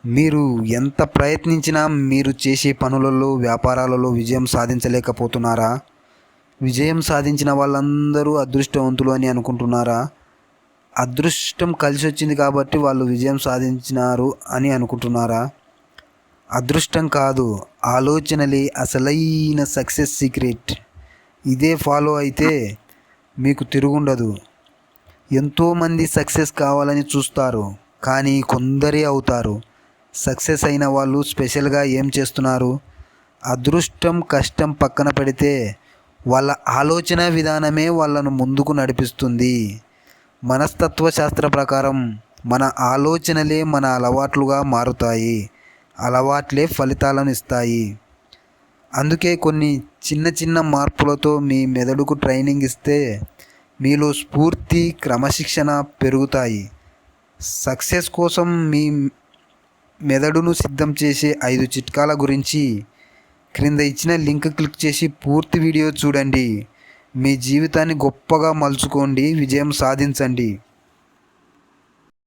మీరు ఎంత ప్రయత్నించినా మీరు చేసే పనులలో, వ్యాపారాలలో విజయం సాధించలేకపోతున్నారా? విజయం సాధించిన వాళ్ళందరూ అదృష్టవంతులు అని అనుకుంటున్నారా? అదృష్టం కలిసొచ్చింది కాబట్టి వాళ్ళు విజయం సాధించినారు అని అనుకుంటున్నారా? అదృష్టం కాదు, ఆలోచనలే అసలైన సక్సెస్ సీక్రెట్. ఇదే ఫాలో అయితే మీకు తిరుగుండదు. ఎంతోమంది సక్సెస్ కావాలని చూస్తారు, కానీ కొందరే అవుతారు. సక్సెస్ అయిన వాళ్ళు స్పెషల్గా ఏం చేస్తున్నారు? అదృష్టం కష్టం పక్కన పెడితే వాళ్ళ ఆలోచన విధానమే వాళ్ళను ముందుకు నడిపిస్తుంది. మనస్తత్వ శాస్త్ర ప్రకారం మన ఆలోచనలే మన అలవాట్లుగా మారుతాయి, అలవాట్లే ఫలితాలను ఇస్తాయి. అందుకే కొన్ని చిన్న చిన్న మార్పులతో మీ మెదడుకు ట్రైనింగ్ ఇస్తే మీలో స్ఫూర్తి, క్రమశిక్షణ పెరుగుతాయి. సక్సెస్ కోసం మీ మెదడును సిద్ధం చేసే 5 చిట్కాల గురించి క్రింద ఇచ్చిన లింక్ క్లిక్ చేసి పూర్తి వీడియో చూడండి. మీ జీవితాన్ని గొప్పగా మలుచుకోండి, విజయం సాధించండి.